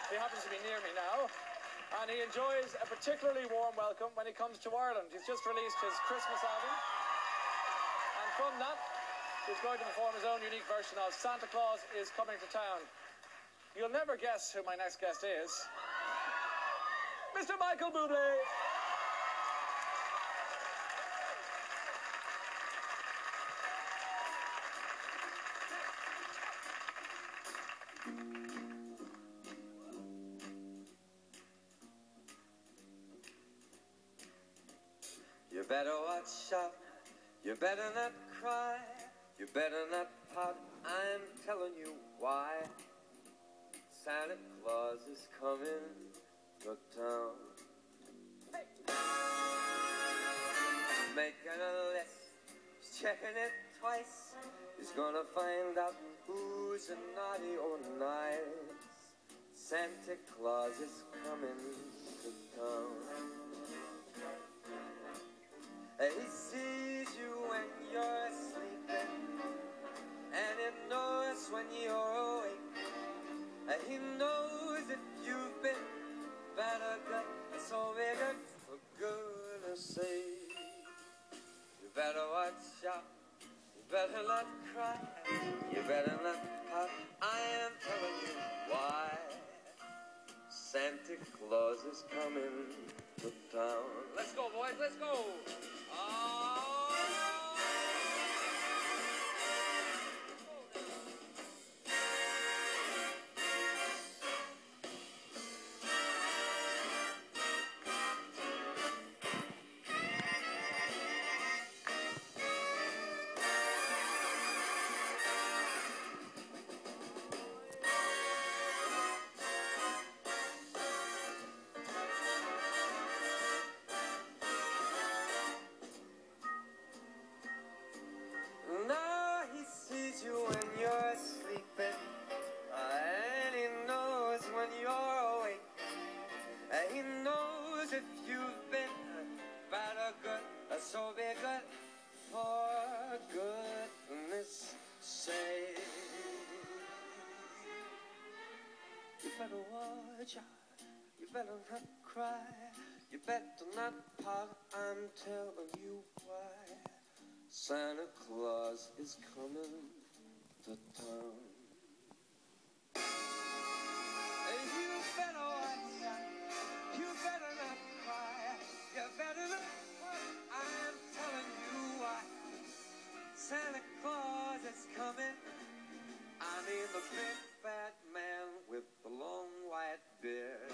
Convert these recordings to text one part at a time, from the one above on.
He happens to be near me now, and he enjoys a particularly warm welcome when he comes to Ireland. He's just released his Christmas album, and from that, he's going to perform his own unique version of Santa Claus is Coming to Town. You'll never guess who my next guest is. Mr. Michael Buble. You better watch out, you better not cry, you better not pout, I'm telling you why. Santa Claus is coming to town. Hey. Making a list, checking it twice, he's gonna find out who's naughty or nice. Santa Claus is coming to town. He sees you when you're sleeping, and he knows when you're awake. He knows if you've been bad or good, so big for goodness sake. You better watch out, you better not cry, you better not pout, I am telling you why. Santa Claus is coming to town. Let's go, boys, let's go. You when you're sleeping, and he knows when you're awake, and he knows if you've been bad or good, so be good for goodness sake. You better watch out, you better not cry, you better not pout, I'm telling you why. Santa Claus is coming to town. You better watch out, you better not cry, you better not pout, I'm telling you why. Santa Claus is coming, I mean the big fat man with the long white beard.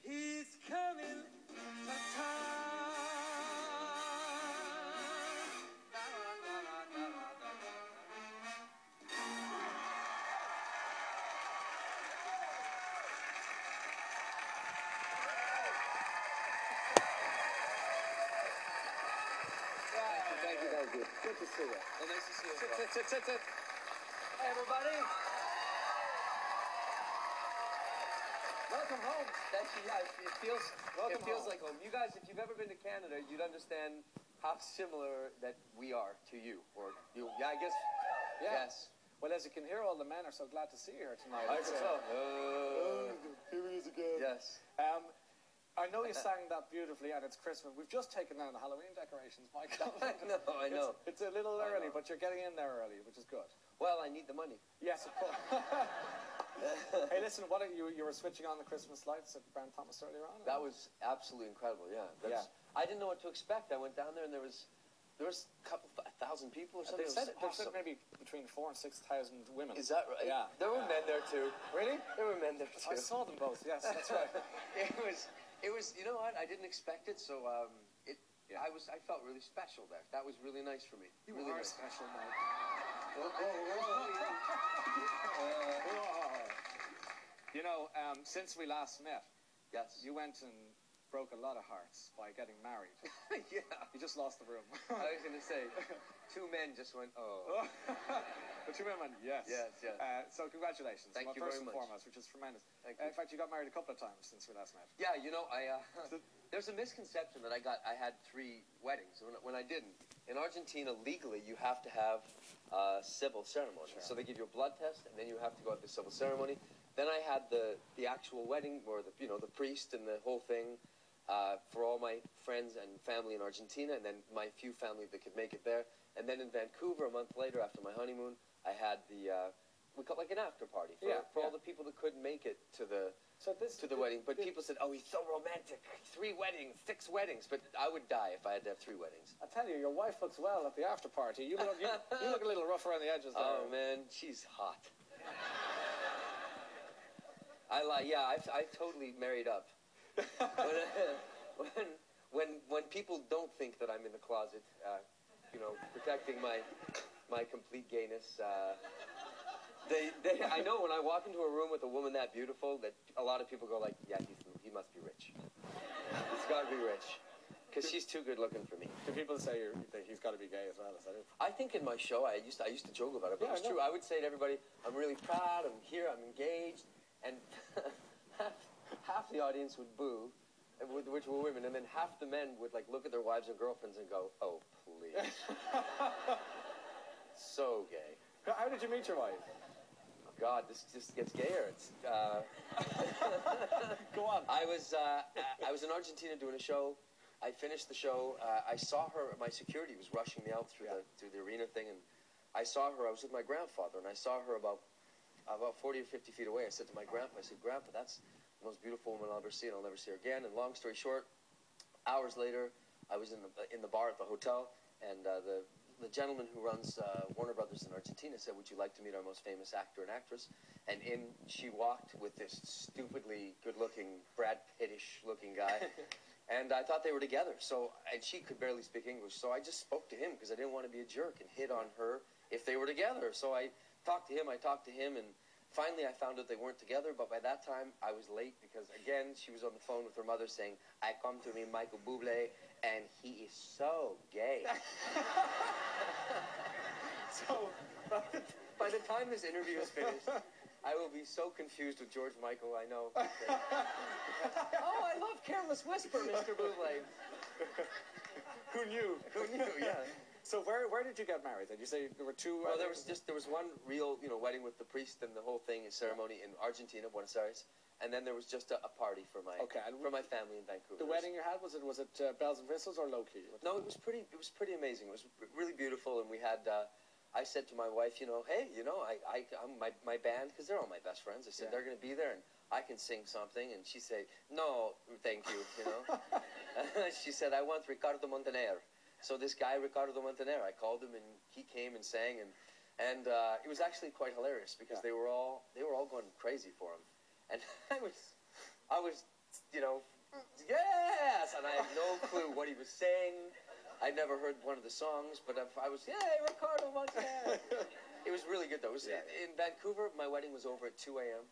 He's coming to town. Thank you. Good to see you. Well, nice to see you. Sit. Hey, everybody. Welcome home. Thank you. Yeah, it feels like home. You guys, if you've ever been to Canada, you'd understand how similar that we are to you. Or you. Yeah, I guess. Yeah. Yes. Well, as you can hear, all the men are so glad to see you here tonight. I think so. Here he is again. Yes. I know you sang that beautifully, and it's Christmas. We've just taken down the Halloween decorations, Michael. I know. It's a little early, but you're getting in there early, which is good. Well, I need the money. Yes, of course. Hey, listen, what are you were switching on the Christmas lights at Brown Thomas earlier on? That was absolutely incredible, yeah. I didn't know what to expect. I went down there, and there was a couple 1,000 people or something. They said maybe between 4,000 and 6,000 women. Is that right? Yeah. There were men there, too. Really? There were men there, too. I saw them both, yes, that's right. It was, you know what, I didn't expect it, so I felt really special there. That was really nice for me. You really are nice. special, Mike. You know, since we last met, yes, you went and broke a lot of hearts by getting married. Yeah. You just lost the room. I was going to say, two men just went, oh. The two women, yes. Yes. So congratulations. Thank you first very and much. Foremost, which is tremendous. Thank you. In fact, you got married a couple of times since we last met. Yeah, you know, there's a misconception that I had 3 weddings when I didn't. In Argentina, legally, you have to have a civil ceremony. Sure. So they give you a blood test, and then you have to go to the civil ceremony. Then I had the actual wedding, or the the priest and the whole thing, for all my friends and family in Argentina, and then my few family that could make it there. And then in Vancouver, a month later, after my honeymoon, I had we called like an after party for all the people that couldn't make it to the wedding. But people said, "Oh, he's so romantic. 3 weddings, 6 weddings." But I would die if I had to have 3 weddings. I tell you, your wife looks well at the after party. You look a little rough around the edges there. Oh man, she's hot. I totally married up. When people don't think that I'm in the closet, protecting my complete gayness, I know when I walk into a room with a woman that beautiful that a lot of people go like, yeah, he must be rich. He's got to be rich, because she's too good looking for me. Do people say he's got to be gay as well? Is that it? I think in my show I used to joke about it, but it's true. I would say to everybody, I'm really proud. I'm here. I'm engaged, and half the audience would boo, which were women, and then half the men would like look at their wives and girlfriends and go, "Oh, please." So gay. How did you meet your wife? Oh, God, this just gets gayer. It's Go on. I was in Argentina doing a show. I finished the show. I saw her. My security was rushing me out through the arena thing, and I saw her. I was with my grandfather, and I saw her about 40 or 50 feet away. I said to my grandpa, "Grandpa, that's the most beautiful woman I'll ever see, and I'll never see her again." And long story short, hours later, I was in the bar at the hotel, and the gentleman who runs Warner Brothers in Argentina said, "Would you like to meet our most famous actor and actress?" And in she walked with this stupidly good-looking, Brad Pitt-ish looking guy. And I thought they were together. And she could barely speak English, so I just spoke to him because I didn't want to be a jerk and hit on her if they were together. So I talked to him, and finally I found out they weren't together. But by that time, I was late because, again, she was on the phone with her mother saying, "I come to meet Michael Buble, and he is so gay." So by the time this interview is finished, I will be so confused with George Michael, I know. Oh, I love Careless Whisper, Mr. Buble. Who knew? Who knew, yeah. So where did you get married? Did you say there were 2? Well, there was one real, wedding with the priest and the whole thing, a ceremony in Argentina, Buenos Aires, and then there was just a party for my family in Vancouver. The wedding you had, was it bells and whistles or low key? No, it was pretty amazing. It was really beautiful, and we had. I said to my wife, "Hey, I'm my band, because they're all my best friends. I said they're going to be there, and I can sing something." And she said, "No, thank you." She said, "I want Ricardo Montaner." So this guy, Ricardo Montaner, I called him, and he came and sang, and it was actually quite hilarious because they were all going crazy for him, and I was, yes, and I had no clue what he was saying. I'd never heard one of the songs, but I was, "Hey, Ricardo Montaner." It was really good, though. In Vancouver, my wedding was over at 2 a.m.,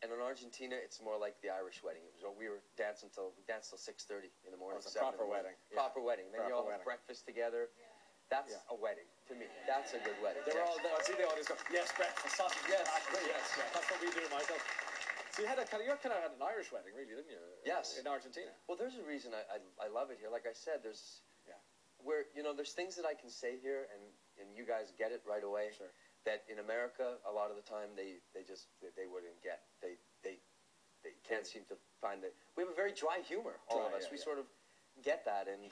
and in Argentina, it's more like the Irish wedding. We danced till 6:30 in the morning. It's a proper wedding. Proper wedding. Then you all have breakfast together. That's a wedding to me. That's a good wedding. They were all there. I see the audience go, "Yes, breakfast, sausage, yes, yes." That's what we do, Michael. So you kind of had an Irish wedding, really, didn't you? Yes. In Argentina. Well, there's a reason I love it here. Like I said, there's there's things that I can say here, and you guys get it right away. Sure. That in America, a lot of the time they wouldn't get. They can't seem to find it. We have a very dry humor, all of us. We sort of get that, and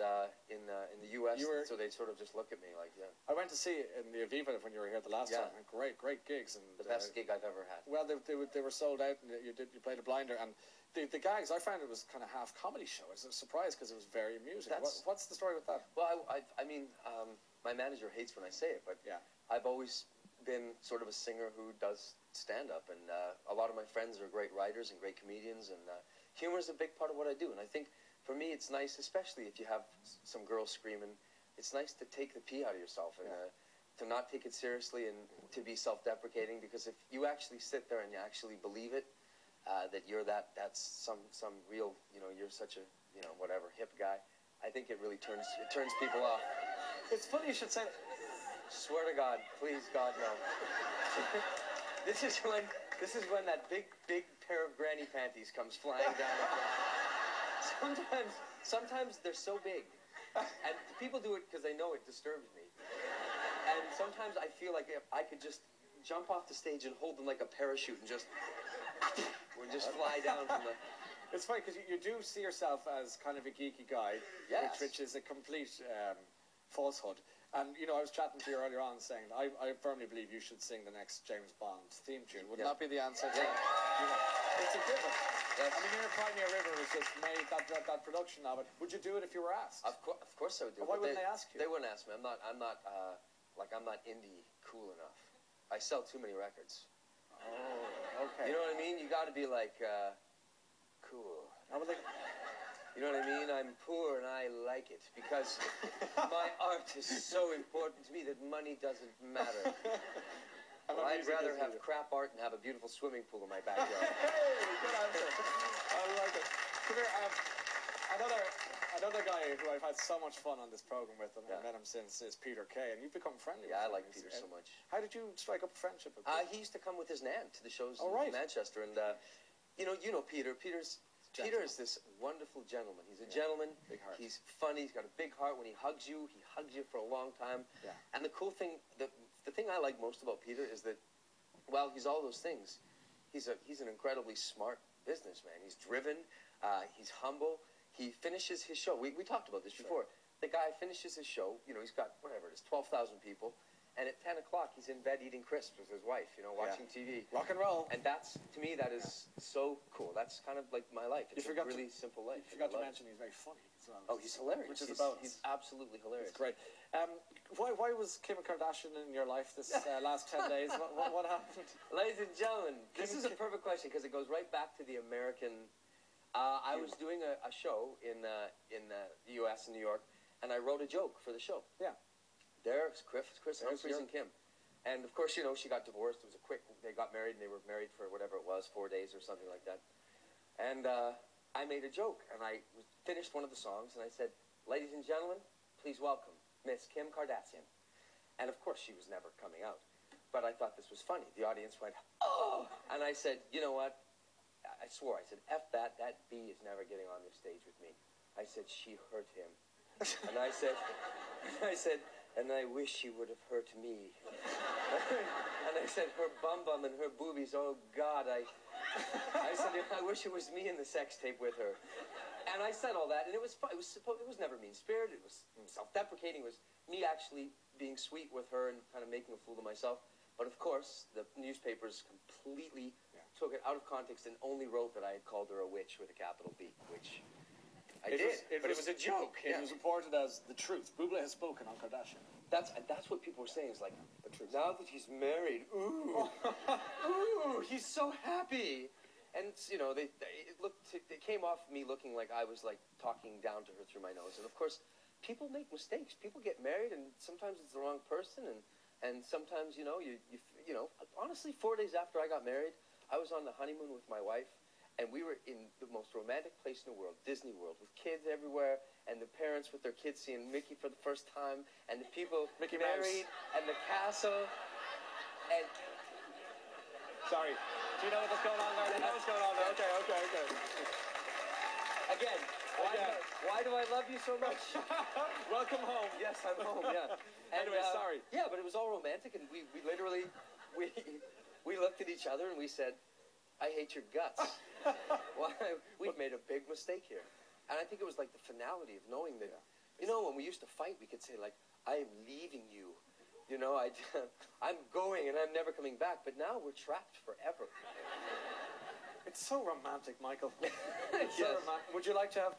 in the U.S., so they sort of just look at me like, I went to see it in the Aviva when you were here the last time, and great gigs, and the best gig I've ever had. Well, they were sold out, and you played a blinder, and the gags, I found it was kind of half comedy show. I was surprised because it was very amusing. What's the story with that? Well, I mean, my manager hates when I say it, but I've always been sort of a singer who does stand-up, and a lot of my friends are great writers and great comedians, and humor is a big part of what I do, and I think for me it's nice, especially if you have some girls screaming, it's nice to take the pee out of yourself and to not take it seriously and to be self-deprecating, because if you actually sit there and you actually believe it, that you're that's some real, you're such a, whatever, hip guy, I think it really turns people off. It's funny you should say that. Swear to God, please, God, no. This is when that big pair of granny panties comes flying down. Sometimes they're so big, and people do it because they know it disturbs me. And sometimes I feel like if I could just jump off the stage and hold them like a parachute and just fly down from the... It's funny because you do see yourself as kind of a geeky guy, Yes. which is a complete falsehood. And, you know, I was chatting to you earlier on saying I firmly believe you should sing the next James Bond theme tune. Would that be the answer? Yeah. You know, it's a given. Yes. I mean, you're Pioneer River was just made that production of it. Would you do it if you were asked? Of course I would do. Why wouldn't they ask you? They wouldn't ask me. I'm not indie cool enough. I sell too many records. Oh, okay. You know what I mean? You got to be like cool. I would like. You know what I mean? I'm poor and I like it because my art is so important to me that money doesn't matter. Well, I'd rather have crap art and have a beautiful swimming pool in my backyard. Hey, good answer. I like it. Come here, another guy who I've had so much fun on this program with, and I've met him since, is Peter Kay, and you've become friendly with him. Yeah, I like Peter so much. How did you strike up a friendship with Peter? He used to come with his nan to the shows Oh, in right. Manchester, and you know Peter. Peter is this wonderful gentleman. He's a gentleman. Big heart. He's funny. He's got a big heart. When he hugs you for a long time. Yeah. And the cool thing, the thing I like most about Peter is that, well, he's all those things. He's an incredibly smart businessman. He's driven. He's humble. He finishes his show. We talked about this before. The guy finishes his show. You know, he's got whatever it is, 12,000 people. And at 10 o'clock, he's in bed eating crisps with his wife, you know, watching TV. Rock and roll. And that's, to me, that is so cool. That's kind of like my life. It's a really simple life. You forgot to mention he's very funny as well. Oh, he's hilarious. Which is he's absolutely hilarious. It's great. Why was Kim Kardashian in your life this last 10 days? What happened? Ladies and gentlemen, this is a perfect question because it goes right back to the American... I was doing a show in the U.S. in New York, and I wrote a joke for the show. Yeah. There's Chris Humphries and Kim. And, of course, you know, she got divorced. It was they got married, and they were married for whatever it was, 4 days or something like that. And I made a joke, and I finished one of the songs, and I said, ladies and gentlemen, please welcome Miss Kim Kardashian. And, of course, she was never coming out. But I thought this was funny. The audience went, oh! And I said, you know what? I swore. I said, F that. That bee is never getting on this stage with me. I said, she hurt him. And I said, and I wish she would have hurt me. And I said, her bum and her boobies, oh God, I said, I wish it was me in the sex tape with her. And I said all that, and it was never mean-spirited, it was self-deprecating, it was me actually being sweet with her and kind of making a fool of myself. But of course, the newspapers completely took it out of context and only wrote that I had called her a witch with a capital B, which... I did, but it was a joke. It was reported as the truth. Buble has spoken on Kardashian. That's what people were saying. Is like, the truth. Now that he's married, ooh, ooh, he's so happy. And you know, they came off me looking like I was like talking down to her through my nose. And of course, people make mistakes. People get married, and sometimes it's the wrong person, and sometimes you know you know. Honestly, 4 days after I got married, I was on the honeymoon with my wife. And we were in the most romantic place in the world, Disney World, with kids everywhere, and the parents with their kids seeing Mickey for the first time, and the people married, and the castle, and... Sorry. Do you know what's going on there? You know what's going on there? Okay. Again, why do I love you so much? Welcome home. Yes, I'm home, yeah. Anyway, sorry. Yeah, but it was all romantic, and we literally, we looked at each other, and we said, I hate your guts. Well, we've made a big mistake here. And I think it was like the finality of knowing that, you know, when we used to fight, we could say, like, I am leaving you. You know, I'm going and I'm never coming back. But now we're trapped forever. It's so romantic, Michael. Yes. So romantic. Would you like to have